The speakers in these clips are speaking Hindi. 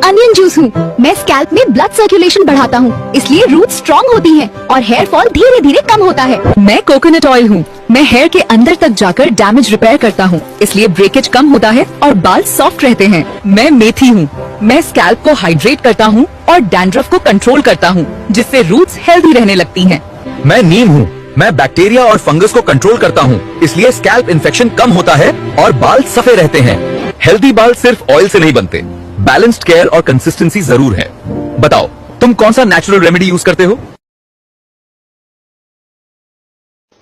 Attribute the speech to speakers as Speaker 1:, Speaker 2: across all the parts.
Speaker 1: अनियन जूस हूँ। मैं स्कैल्प में ब्लड सर्कुलेशन बढ़ाता हूँ, इसलिए रूट स्ट्रॉन्ग होती हैं और हेयर फॉल धीरे धीरे कम होता है।
Speaker 2: मैं कोकोनट ऑयल हूँ। मैं हेयर के अंदर तक जाकर डैमेज रिपेयर करता हूँ, इसलिए ब्रेकेज कम होता है और बाल सॉफ्ट रहते हैं। मैं मेथी हूँ। मैं स्कैल्प को हाइड्रेट करता हूँ और डैंड्रफ को कंट्रोल करता हूँ, जिससे रूट्स हेल्दी रहने लगती हैं।
Speaker 3: मैं नीम हूँ। मैं बैक्टीरिया और फंगस को कंट्रोल करता हूँ, इसलिए स्कैल्प इन्फेक्शन कम होता है और बाल सफेद रहते हैं। हेल्दी बाल सिर्फ ऑयल से नहीं बनते, बैलेंस्ड केयर और कंसिस्टेंसी जरूर है। बताओ, तुम कौन सा नेचुरल रेमेडी यूज करते हो?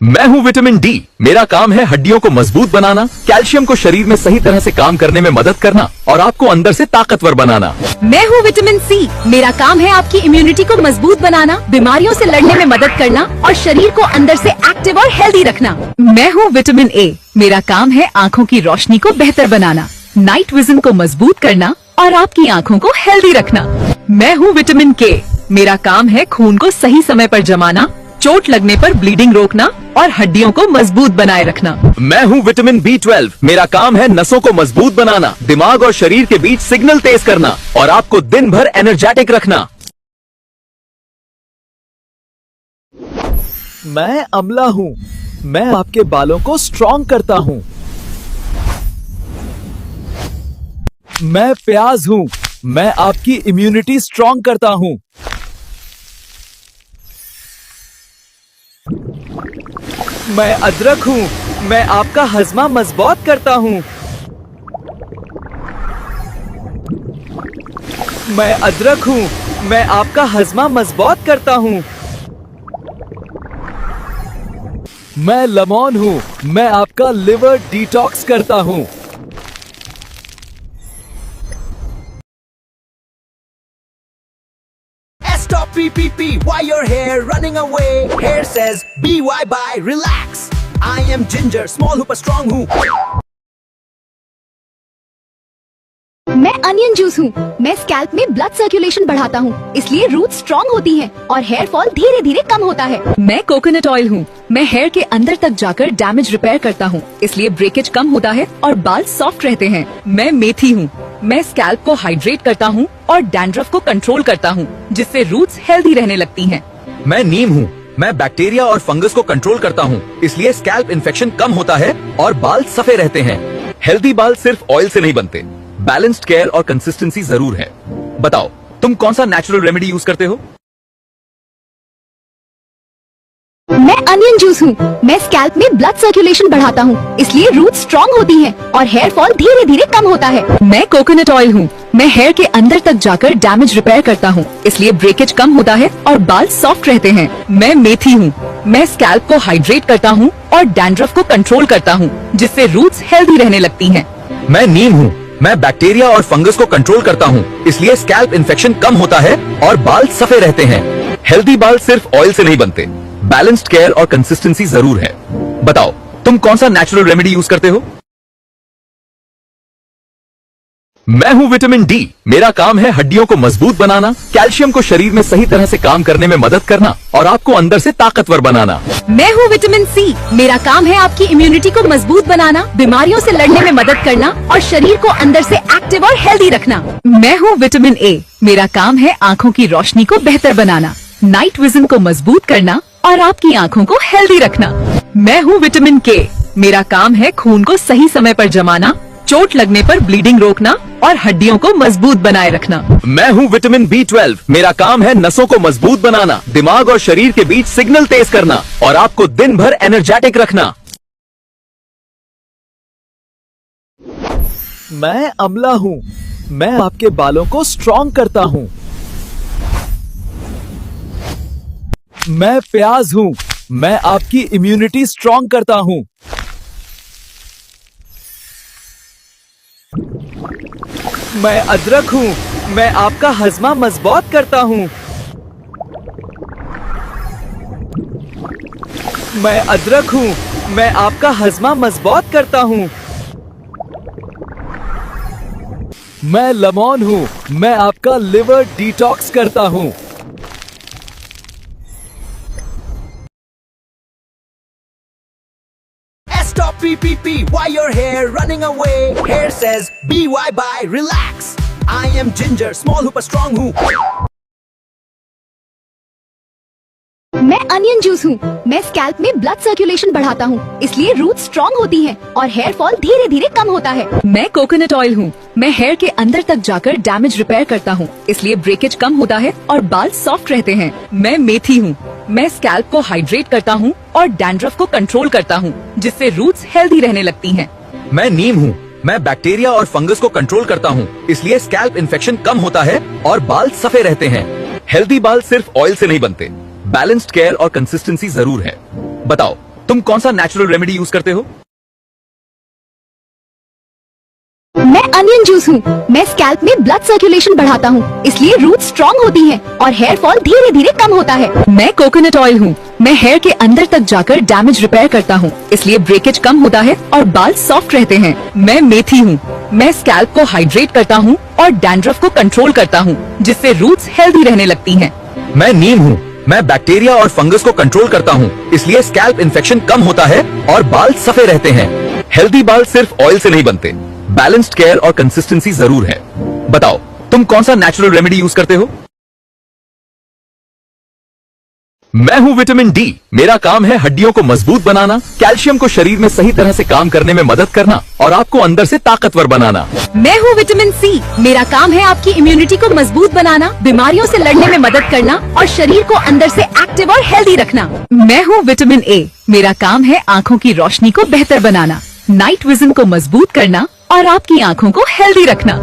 Speaker 3: मैं हूँ विटामिन डी। मेरा काम है हड्डियों को मजबूत बनाना, कैल्शियम को शरीर में सही तरह से काम करने में मदद करना और आपको अंदर से ताकतवर बनाना।
Speaker 1: मैं हूँ विटामिन सी। मेरा काम है आपकी इम्यूनिटी को मजबूत बनाना, बीमारियों से लड़ने में मदद करना और शरीर को अंदर से एक्टिव और हेल्दी रखना।
Speaker 2: मैं हूँ विटामिन ए। मेरा काम है आँखों की रोशनी को बेहतर बनाना, नाइट विजन को मजबूत करना और आपकी आँखों को हेल्दी रखना। मैं हूँ विटामिन के। मेरा काम है खून को सही समय पर जमाना, चोट लगने पर ब्लीडिंग रोकना और हड्डियों को मजबूत बनाए रखना।
Speaker 3: मैं हूँ विटामिन B12। मेरा काम है नसों को मजबूत बनाना, दिमाग और शरीर के बीच सिग्नल तेज करना और आपको दिन भर एनर्जेटिक रखना।
Speaker 4: मैं अमला हूँ। मैं आपके बालों को स्ट्रॉन्ग करता हूँ। मैं प्याज हूँ। मैं आपकी इम्यूनिटी स्ट्रॉन्ग करता हूँ। मैं अदरक हूँ। मैं आपका हजमा मजबूत करता हूँ। मैं अदरक हूँ। मैं आपका हजमा मजबूत करता हूँ। मैं लेमन हूँ। मैं आपका लिवर डिटॉक्स करता हूँ।
Speaker 5: Stop PPP, why your hair running away? Hair says BY bye, relax. I am Ginger, small hooper strong हूँ।
Speaker 1: मैं अनियन जूस हूँ। मैं स्कैल्प में ब्लड सर्कुलेशन बढ़ाता हूँ, इसलिए रूट स्ट्रॉन्ग होती हैं और हेयर फॉल धीरे धीरे कम होता है।
Speaker 2: मैं कोकोनट ऑयल हूँ। मैं हेयर के अंदर तक जाकर डैमेज रिपेयर करता हूँ, इसलिए ब्रेकेज कम होता है और बाल सॉफ्ट रहते हैं। मैं मेथी हूँ। मैं स्कैल्प को हाइड्रेट करता हूँ और डैंड्रफ को कंट्रोल करता हूँ, जिससे रूट्स हेल्दी रहने लगती हैं।
Speaker 3: मैं नीम हूँ। मैं बैक्टीरिया और फंगस को कंट्रोल करता हूँ, इसलिए स्कैल्प इन्फेक्शन कम होता है और बाल सफेद रहते हैं। हेल्दी बाल सिर्फ ऑयल से नहीं बनते, बैलेंस्ड केयर और कंसिस्टेंसी जरूर है। बताओ, तुम कौन सा नेचुरल रेमेडी यूज करते हो?
Speaker 1: मैं अनियन जूस हूँ। मैं स्कैल्प में ब्लड सर्कुलेशन बढ़ाता हूँ, इसलिए रूट स्ट्रॉन्ग होती हैं और हेयर फॉल धीरे धीरे कम होता है।
Speaker 2: मैं कोकोनट ऑयल हूँ। मैं हेयर के अंदर तक जाकर डैमेज रिपेयर करता हूँ, इसलिए ब्रेकेज कम होता है और बाल सॉफ्ट रहते हैं। मैं मेथी हूँ। मैं स्कैल्प को हाइड्रेट करता हूँ और डैंड्रफ को कंट्रोल करता हूँ, जिससे रूट्स हेल्दी रहने लगती हैं।
Speaker 3: मैं नीम हूँ। मैं बैक्टीरिया और फंगस को कंट्रोल करता हूँ, इसलिए स्कैल्प इन्फेक्शन कम होता है और बाल सफेद रहते हैं। हेल्दी बाल सिर्फ ऑयल से नहीं बनते, बैलेंस्ड केयर और कंसिस्टेंसी जरूर है। बताओ, तुम कौन सा नेचुरल रेमेडी यूज करते हो? मैं हूँ विटामिन डी। मेरा काम है हड्डियों को मजबूत बनाना, कैल्शियम को शरीर में सही तरह से काम करने में मदद करना और आपको अंदर से ताकतवर बनाना।
Speaker 1: मैं हूँ विटामिन सी। मेरा काम है आपकी इम्यूनिटी को मजबूत बनाना, बीमारियों से लड़ने में मदद करना और शरीर को अंदर से एक्टिव और हेल्दी रखना।
Speaker 2: मैं हूँ विटामिन ए। मेरा काम है आँखों की रोशनी को बेहतर बनाना, नाइट विजन को मजबूत करना और आपकी आँखों को हेल्दी रखना। मैं हूँ विटामिन के। मेरा काम है खून को सही समय पर जमाना, चोट लगने पर ब्लीडिंग रोकना और हड्डियों को मजबूत बनाए रखना।
Speaker 3: मैं हूँ विटामिन B12। मेरा काम है नसों को मजबूत बनाना, दिमाग और शरीर के बीच सिग्नल तेज करना और आपको दिन भर एनर्जेटिक रखना।
Speaker 4: मैं अमला हूँ। मैं आपके बालों को स्ट्रॉन्ग करता हूँ। मैं प्याज हूँ। मैं आपकी इम्यूनिटी स्ट्रॉन्ग करता हूँ। मैं अदरक हूँ। मैं आपका हजमा मजबूत करता हूँ। मैं अदरक हूँ। मैं आपका हजमा मजबूत करता हूँ। मैं लेमन हूँ। मैं आपका लिवर डिटॉक्स करता हूँ।
Speaker 5: Stop PPP, why your hair running away? Hair says BY bye, relax. I am Ginger, small हूँ पर strong हूँ.
Speaker 1: मैं अनियन जूस हूँ. मैं स्कैल्प में ब्लड सर्कुलेशन बढ़ाता हूँ, इसलिए रूट स्ट्रॉन्ग होती हैं और हेयर फॉल धीरे धीरे कम होता है.
Speaker 2: मैं कोकोनट ऑयल हूँ. मैं हेयर के अंदर तक जाकर डैमेज रिपेयर करता हूँ, इसलिए ब्रेकेज कम होता है और बाल सॉफ्ट रहते हैं. मैं मेथी हूँ. मैं स्कैल्प को हाइड्रेट करता हूँ और डैंड्रफ को कंट्रोल करता हूँ, जिससे रूट्स हेल्दी रहने लगती हैं.
Speaker 3: मैं नीम हूँ. मैं बैक्टीरिया और फंगस को कंट्रोल करता हूँ, इसलिए स्कैल्प इन्फेक्शन कम होता है और बाल सफेद रहते हैं. हेल्दी बाल सिर्फ ऑयल से नहीं बनते, बैलेंस्ड केयर और कंसिस्टेंसी जरूर है. बताओ, तुम कौन सा नेचुरल रेमेडी यूज करते हो?
Speaker 1: मैं अनियन जूस हूँ. मैं स्कैल्प में ब्लड सर्कुलेशन बढ़ाता हूँ, इसलिए रूट स्ट्रॉन्ग होती हैं और हेयर फॉल धीरे धीरे कम होता है.
Speaker 2: मैं कोकोनट ऑयल हूँ. मैं हेयर के अंदर तक जाकर डैमेज रिपेयर करता हूँ, इसलिए ब्रेकेज कम होता है और बाल सॉफ्ट रहते हैं. मैं मेथी हूँ. मैं स्कैल्प को हाइड्रेट करता हूँ और डैंड्रफ को कंट्रोल करता हूँ, जिससे रूट्स हेल्दी रहने लगती हैं.
Speaker 3: मैं नीम हूँ. मैं बैक्टीरिया और फंगस को कंट्रोल करता हूँ, इसलिए स्कैल्प इन्फेक्शन कम होता है और बाल सफेद रहते हैं. हेल्दी बाल सिर्फ ऑयल से नहीं बनते, बैलेंस्ड केयर और कंसिस्टेंसी जरूर है. बताओ, तुम कौन सा नेचुरल रेमेडी यूज करते हो? मैं हूँ विटामिन डी. मेरा काम है हड्डियों को मजबूत बनाना, कैल्शियम को शरीर में सही तरह से काम करने में मदद करना और आपको अंदर से ताकतवर बनाना.
Speaker 2: मैं हूँ विटामिन सी. मेरा काम है आपकी इम्यूनिटी को मजबूत बनाना, बीमारियों से लड़ने में मदद करना और शरीर को अंदर से एक्टिव और हेल्दी रखना. मैं हूँ विटामिन ए. मेरा काम है आँखों की रोशनी को बेहतर बनाना, नाइट विजन को मजबूत करना और आपकी आँखों को हेल्दी रखना.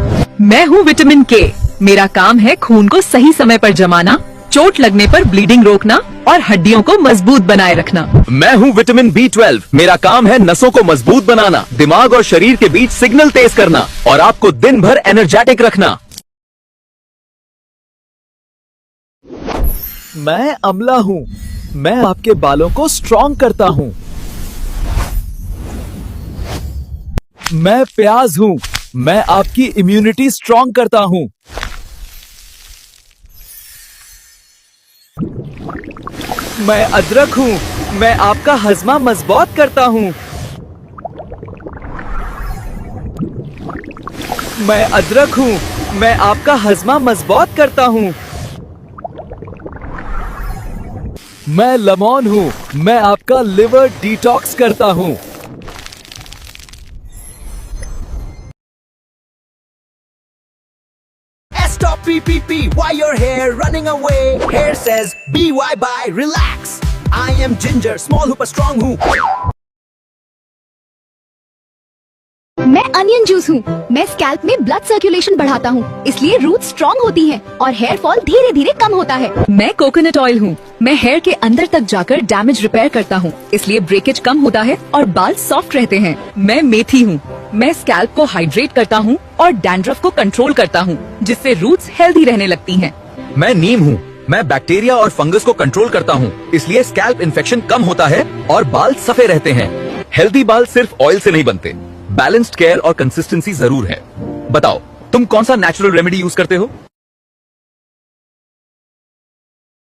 Speaker 2: मैं हूँ विटामिन के. मेरा काम है खून को सही समय पर जमाना, चोट लगने पर ब्लीडिंग रोकना और हड्डियों को मजबूत बनाए रखना.
Speaker 3: मैं हूँ विटामिन B12. मेरा काम है नसों को मजबूत बनाना, दिमाग और शरीर के बीच सिग्नल तेज करना और आपको दिन भर एनर्जेटिक रखना.
Speaker 4: मैं अमला हूँ. मैं आपके बालों को स्ट्रॉन्ग करता हूँ. मैं प्याज हूँ. मैं आपकी इम्यूनिटी स्ट्रॉन्ग करता हूँ. मैं अदरक हूँ. मैं आपका हजमा मजबूत करता हूँ. मैं अदरक हूँ. मैं आपका हजमा मजबूत करता हूँ. मैं लेमन हूँ. मैं आपका लिवर डिटॉक्स करता हूँ.
Speaker 5: Stop PPP, why your hair running away? Hair says BY, relax. I am Ginger, small हूँ पर strong हूँ.
Speaker 1: मैं अनियन जूस हूँ. मैं स्कैल्प में ब्लड सर्कुलेशन बढ़ाता हूँ, इसलिए रूट स्ट्रॉन्ग होती हैं और हेयर फॉल धीरे धीरे कम होता है.
Speaker 2: मैं कोकोनट ऑयल हूँ. मैं हेयर के अंदर तक जाकर डैमेज रिपेयर करता हूँ, इसलिए ब्रेकेज कम होता है और बाल सॉफ्ट रहते हैं. मैं मेथी हूँ. मैं स्कैल्प को हाइड्रेट करता हूँ और डैंड्रफ को कंट्रोल करता हूँ, जिससे रूट्स हेल्दी रहने लगती हैं.
Speaker 3: मैं नीम हूँ. मैं बैक्टीरिया और फंगस को कंट्रोल करता हूँ, इसलिए स्कैल्प इन्फेक्शन कम होता है और बाल सफेद रहते हैं. हेल्दी बाल सिर्फ ऑयल से नहीं बनते, बैलेंस्ड केयर और कंसिस्टेंसी जरूर है. बताओ, तुम कौन सा नेचुरल रेमेडी यूज करते हो?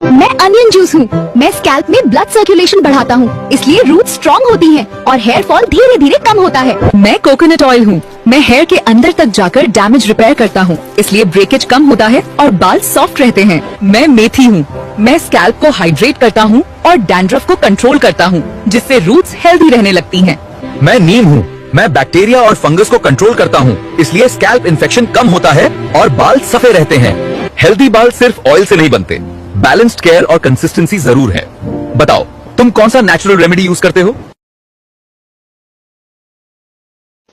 Speaker 1: मैं अनियन जूस हूँ. मैं स्कैल्प में ब्लड सर्कुलेशन बढ़ाता हूँ, इसलिए रूट स्ट्रॉन्ग होती हैं और हेयर फॉल धीरे धीरे कम होता है.
Speaker 2: मैं कोकोनट ऑयल हूँ. मैं हेयर के अंदर तक जाकर डैमेज रिपेयर करता हूँ, इसलिए ब्रेकेज कम होता है और बाल सॉफ्ट रहते हैं. मैं मेथी हूँ. मैं स्कैल्प को हाइड्रेट करता हूँ और डैंड्रफ को कंट्रोल करता हूँ, जिससे रूट्स हेल्दी रहने लगती हैं.
Speaker 3: मैं नीम हूँ. मैं बैक्टीरिया और फंगस को कंट्रोल करता हूँ, इसलिए स्कैल्प इन्फेक्शन कम होता है और बाल सफेद रहते हैं. हेल्दी बाल सिर्फ ऑयल से नहीं बनते, बैलेंस्ड केयर और कंसिस्टेंसी जरूर है. बताओ, तुम कौन सा नेचुरल रेमेडी यूज करते हो?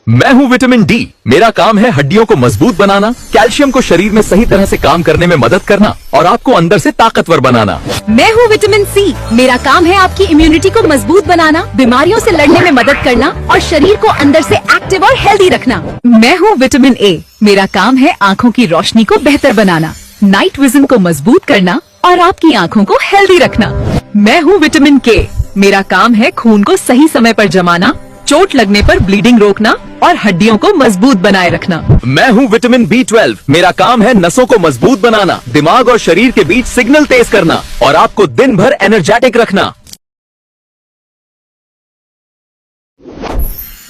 Speaker 3: मैं हूँ विटामिन डी. मेरा काम है हड्डियों को मजबूत बनाना, कैल्शियम को शरीर में सही तरह से काम करने में मदद करना और आपको अंदर से ताकतवर बनाना.
Speaker 2: मैं हूँ विटामिन सी. मेरा काम है आपकी इम्यूनिटी को मजबूत बनाना, बीमारियों से लड़ने में मदद करना और शरीर को अंदर से एक्टिव और हेल्दी रखना. मैं हूँ विटामिन ए. मेरा काम है आँखों की रोशनी को बेहतर बनाना, नाइट विजन को मजबूत करना और आपकी आँखों को हेल्दी रखना. मैं हूँ विटामिन के. मेरा काम है खून को सही समय पर जमाना, चोट लगने पर ब्लीडिंग रोकना और हड्डियों को मजबूत बनाए रखना.
Speaker 3: मैं हूँ विटामिन B12. मेरा काम है नसों को मजबूत बनाना, दिमाग और शरीर के बीच सिग्नल तेज करना और आपको दिन भर एनर्जेटिक रखना.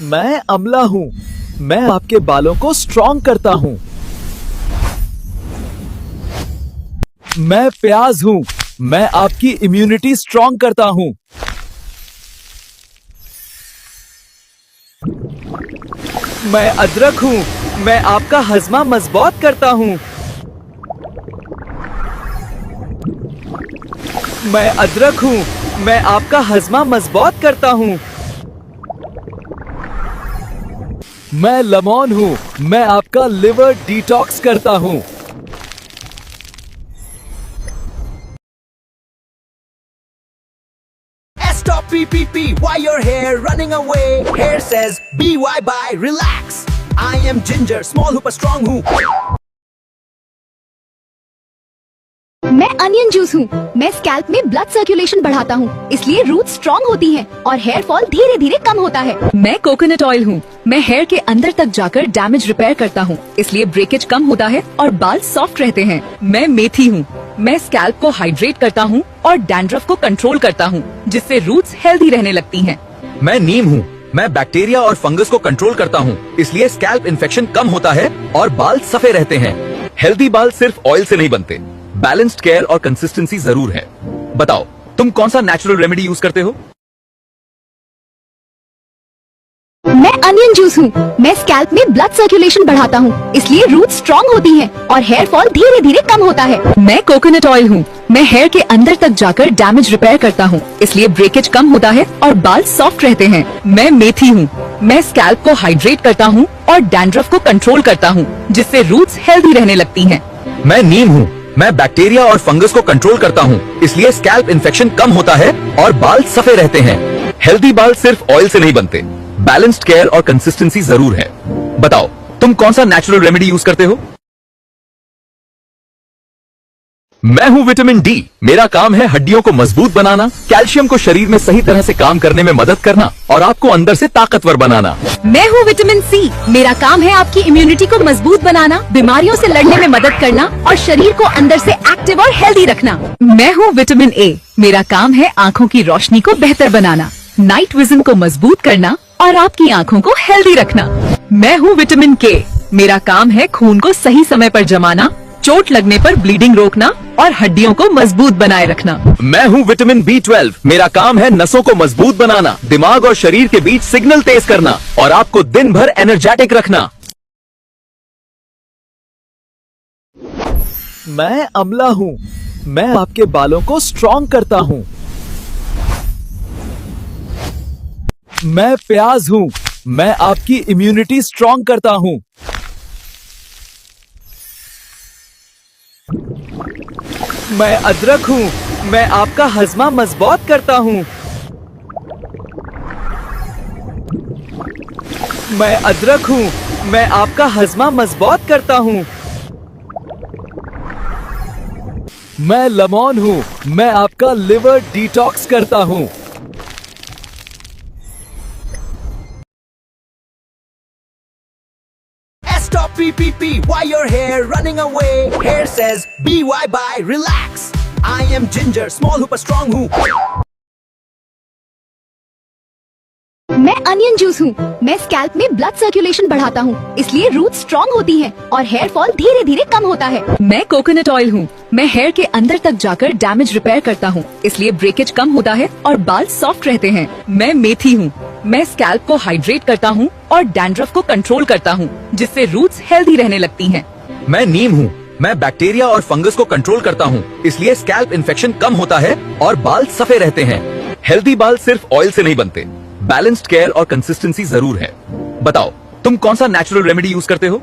Speaker 4: मैं अमला हूँ. मैं आपके बालों को स्ट्रॉन्ग करता हूँ. मैं प्याज हूँ, मैं आपकी इम्यूनिटी स्ट्रॉन्ग करता हूँ। मैं अदरक हूँ, मैं आपका हजमा मजबूत करता हूँ। मैं अदरक हूँ, मैं आपका हजमा मजबूत करता हूँ। मैं लेमन हूँ, मैं आपका लिवर डिटॉक्स करता हूँ।
Speaker 5: Stop PPP, why your hair running away? Hair says BY bye, relax. I am Ginger, small hooper strong हूँ।
Speaker 1: मैं अनियन जूस हूँ। मैं स्कैल्प में ब्लड सर्कुलेशन बढ़ाता हूँ, इसलिए रूट स्ट्रॉन्ग होती हैं और हेयर फॉल धीरे धीरे कम होता है।
Speaker 2: मैं कोकोनट ऑयल हूँ। मैं हेयर के अंदर तक जाकर डैमेज रिपेयर करता हूँ, इसलिए ब्रेकेज कम होता है और बाल सॉफ्ट रहते हैं। मैं मेथी हूँ। मैं स्कैल्प को हाइड्रेट करता हूँ और डैंड्रफ को कंट्रोल करता हूँ, जिससे रूट्स हेल्दी रहने लगती हैं।
Speaker 3: मैं नीम हूँ। मैं बैक्टीरिया और फंगस को कंट्रोल करता हूँ, इसलिए स्कैल्प इन्फेक्शन कम होता है और बाल सफेद रहते हैं। हेल्दी बाल सिर्फ ऑयल से नहीं बनते, बैलेंस्ड केयर और कंसिस्टेंसी जरूर है। बताओ, तुम कौन सा नेचुरल रेमेडी यूज करते हो?
Speaker 1: मैं अनियन जूस हूँ। मैं स्कैल्प में ब्लड सर्कुलेशन बढ़ाता हूँ, इसलिए रूट स्ट्रॉन्ग होती हैं और हेयर फॉल धीरे धीरे कम होता है।
Speaker 2: मैं कोकोनट ऑयल हूँ। मैं हेयर के अंदर तक जाकर डैमेज रिपेयर करता हूँ, इसलिए ब्रेकेज कम होता है और बाल सॉफ्ट रहते हैं। मैं मेथी हूँ। मैं स्कैल्प को हाइड्रेट करता हूँ और डैंड्रफ को कंट्रोल करता हूँ, जिससे रूट्स हेल्दी रहने लगती हैं।
Speaker 3: मैं नीम हूँ। मैं बैक्टीरिया और फंगस को कंट्रोल करता हूँ, इसलिए स्कैल्प इन्फेक्शन कम होता है और बाल सफेद रहते हैं। हेल्दी बाल सिर्फ ऑयल से नहीं बनते, बैलेंस्ड केयर और कंसिस्टेंसी जरूर है। बताओ, तुम कौन सा नेचुरल रेमेडी यूज करते हो? मैं हूँ विटामिन डी। मेरा काम है हड्डियों को मजबूत बनाना, कैल्शियम को शरीर में सही तरह से काम करने में मदद करना और आपको अंदर से ताकतवर बनाना।
Speaker 2: मैं हूँ विटामिन सी। मेरा काम है आपकी इम्यूनिटी को मजबूत बनाना, बीमारियों से लड़ने में मदद करना और शरीर को अंदर से एक्टिव और हेल्दी रखना। मैं हूँ विटामिन ए। मेरा काम है आँखों की रोशनी को बेहतर बनाना, नाइट विजन को मजबूत करना और आपकी आँखों को हेल्दी रखना। मैं हूँ विटामिन के। मेरा काम है खून को सही समय पर जमाना, चोट लगने पर ब्लीडिंग रोकना और हड्डियों को मजबूत बनाए रखना।
Speaker 3: मैं हूँ विटामिन B12। मेरा काम है नसों को मजबूत बनाना, दिमाग और शरीर के बीच सिग्नल तेज करना और आपको दिन भर एनर्जेटिक रखना।
Speaker 4: मैं अमला हूँ। मैं आपके बालों को स्ट्रॉन्ग करता हूँ। मैं प्याज हूँ। मैं आपकी इम्यूनिटी स्ट्रॉन्ग करता हूँ। मैं अदरक हूँ। मैं आपका हजमा मजबूत करता हूँ। मैं अदरक हूँ। मैं आपका हजमा मजबूत करता हूँ। मैं लेमन हूँ। मैं आपका लिवर डिटॉक्स करता हूँ।
Speaker 5: Stop PPP, why your hair running away? Hair says BY bye, relax. I am Ginger, small hooper strong हूँ।
Speaker 1: मैं अनियन जूस हूँ। मैं स्कैल्प में ब्लड सर्कुलेशन बढ़ाता हूँ, इसलिए रूट स्ट्रॉन्ग होती हैं और हेयर फॉल धीरे धीरे कम होता है।
Speaker 2: मैं कोकोनट ऑयल हूँ। मैं हेयर के अंदर तक जाकर डैमेज रिपेयर करता हूँ, इसलिए ब्रेकेज कम होता है और बाल सॉफ्ट रहते हैं। मैं मेथी हूँ। मैं स्कैल्प को हाइड्रेट करता हूँ और डैंड्रफ को कंट्रोल करता हूँ, जिससे रूट्स हेल्दी रहने लगती हैं।
Speaker 3: मैं नीम हूँ। मैं बैक्टीरिया और फंगस को कंट्रोल करता हूँ, इसलिए स्कैल्प इन्फेक्शन कम होता है और बाल सफेद रहते हैं। हेल्दी बाल सिर्फ ऑयल से नहीं बनते, बैलेंस्ड केयर और कंसिस्टेंसी जरूर है। बताओ, तुम कौन सा नेचुरल रेमेडी यूज करते हो?